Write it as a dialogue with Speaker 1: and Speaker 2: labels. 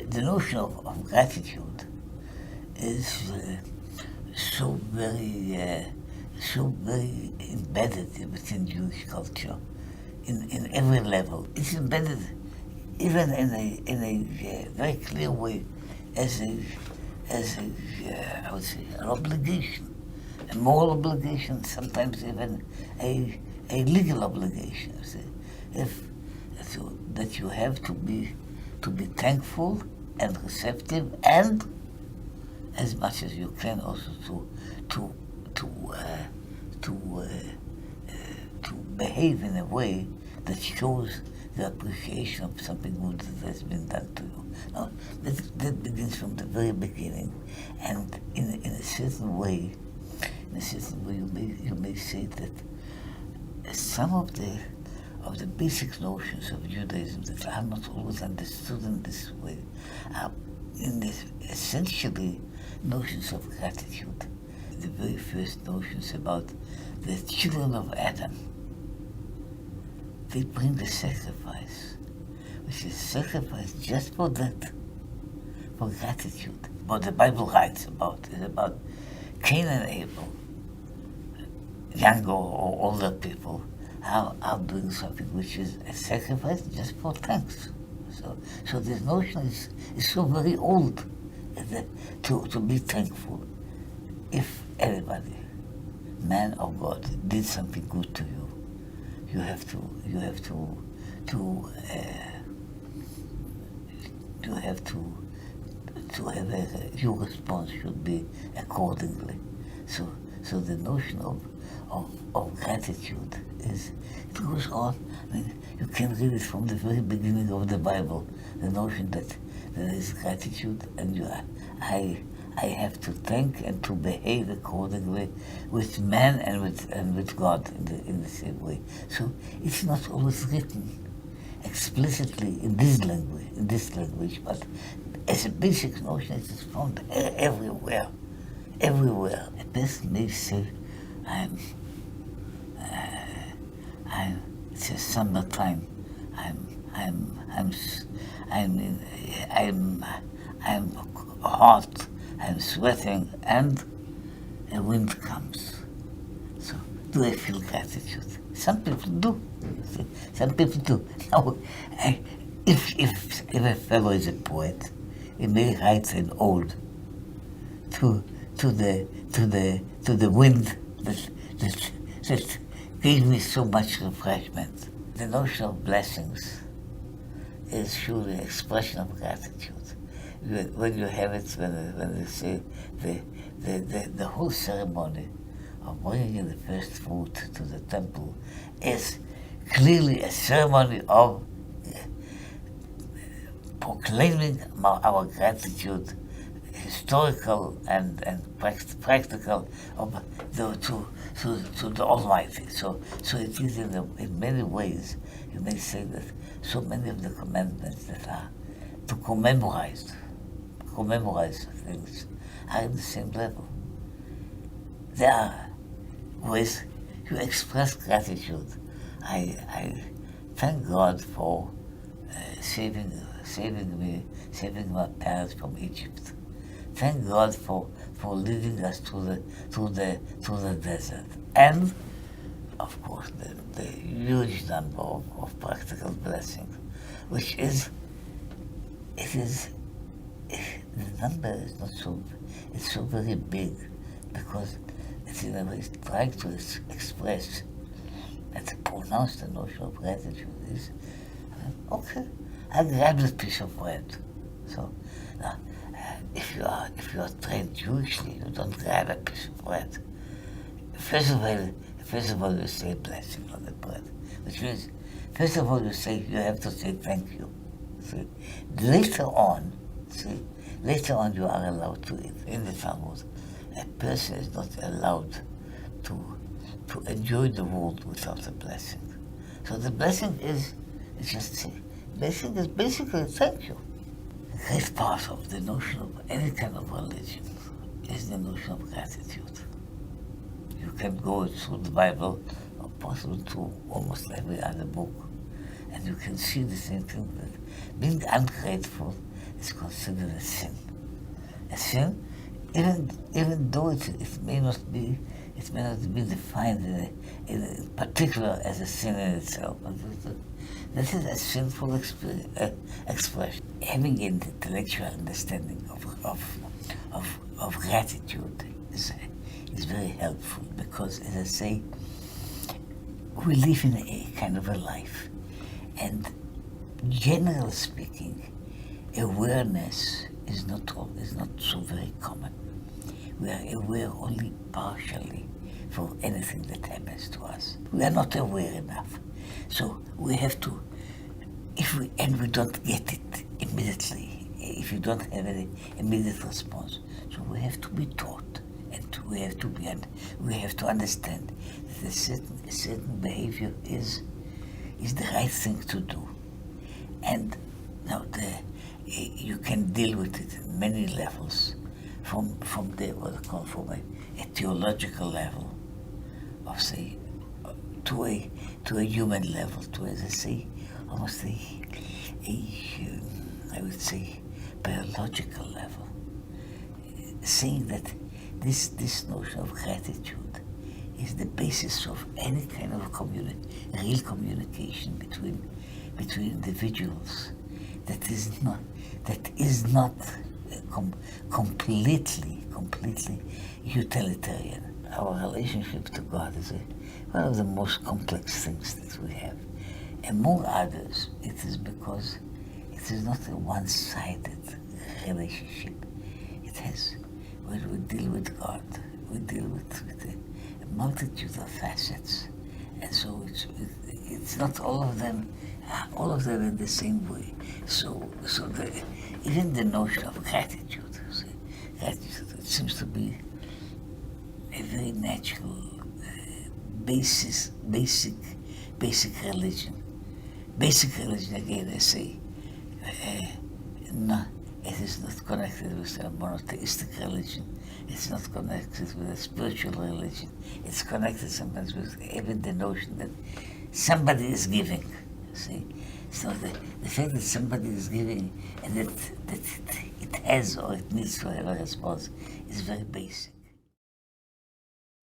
Speaker 1: the notion of gratitude is so very embedded within Jewish culture in every level. It's embedded even in a very clear way as a I would say an obligation, a moral obligation, sometimes even a legal obligation. That you have to be thankful and receptive, and as much as you can also to behave in a way that shows the appreciation of something good that has been done to you. Now, that begins from the very beginning, and in a certain way, you may say that some of the basic notions of Judaism that are not always understood in this way are in this essentially notions of gratitude. The very first notions about the children of Adam, they bring the sacrifice, which is sacrifice just for that, for gratitude. What the Bible writes about is about Cain and Abel, younger or older people, are doing something which is a sacrifice just for thanks. So this notion is so very old, to be thankful. If anybody, man or God, did something good to you, you have your response should be accordingly. So the notion of gratitude it goes on. I mean, you can read it from the very beginning of the Bible. The notion that there is gratitude, and I have to thank and to behave accordingly with man and with God in the same way. So it's not always written explicitly in this language, but as a basic notion, it is found everywhere. A person may say, it's a summertime. I'm hot. I'm sweating, and a wind comes. So, do I feel gratitude? Some people do. Now, if a fellow is a poet, he may write an ode to the wind that gave me so much refreshment. The notion of blessings is surely an expression of gratitude. When you have it, when they say the whole ceremony of bringing in the first fruit to the temple is clearly a ceremony of proclaiming our gratitude, historical and practical, to the Almighty. So it is in many ways, you may say that so many of the commandments that are to commemorate things are in the same level. There are ways you express gratitude. I thank God for saving my parents from Egypt. Thank God for leading us to the desert, and of course the huge number of practical blessings, which is the number is not so, it's so very big, because it's in a way trying to express and to pronounce the notion of gratitude is, okay, I grab this piece of bread. So now, if you are trained Jewishly, you don't grab a piece of bread. First of all, you say blessing on the bread, which means, first of all, you have to say thank you. See, later on, you are allowed to eat. In the Talmud, a person is not allowed to enjoy the world without a blessing. So the blessing is blessing is basically thank you. A great part of the notion of any kind of religion is the notion of gratitude. You can go through the Bible, or possibly through almost every other book, and you can see the same thing, that being ungrateful is considered a sin. A sin, even though it may not be defined in particular as a sin in itself, but that is a sinful expression. Having an intellectual understanding of gratitude is very helpful, because, as I say, we live in a kind of a life, and generally speaking, awareness is not so very common. We are aware only partially for anything that happens to us. We are not aware enough. So we have to, we don't get it immediately, if you don't have any immediate response. So we have to be taught, and we have to understand that a certain behavior is the right thing to do. And now you can deal with it in many levels, from a theological level, of say, to a human level, to, as I say, almost I would say, biological level, saying that this notion of gratitude is the basis of any kind of real communication between individuals that is not completely utilitarian. Our relationship to God is one of the most complex things that we have. Among others, it is because it is not a one-sided relationship. It has, when we deal with God, we deal with a multitude of facets, and so it's not all of them in the same way. So even the notion of gratitude, it seems to be a very natural, basic religion. Basic religion, again, I say, it is not connected with a monotheistic religion. It's not connected with a spiritual religion. It's connected sometimes with even the notion that somebody is giving. See, so the fact that somebody is giving and that it has or it needs to have a response is very basic.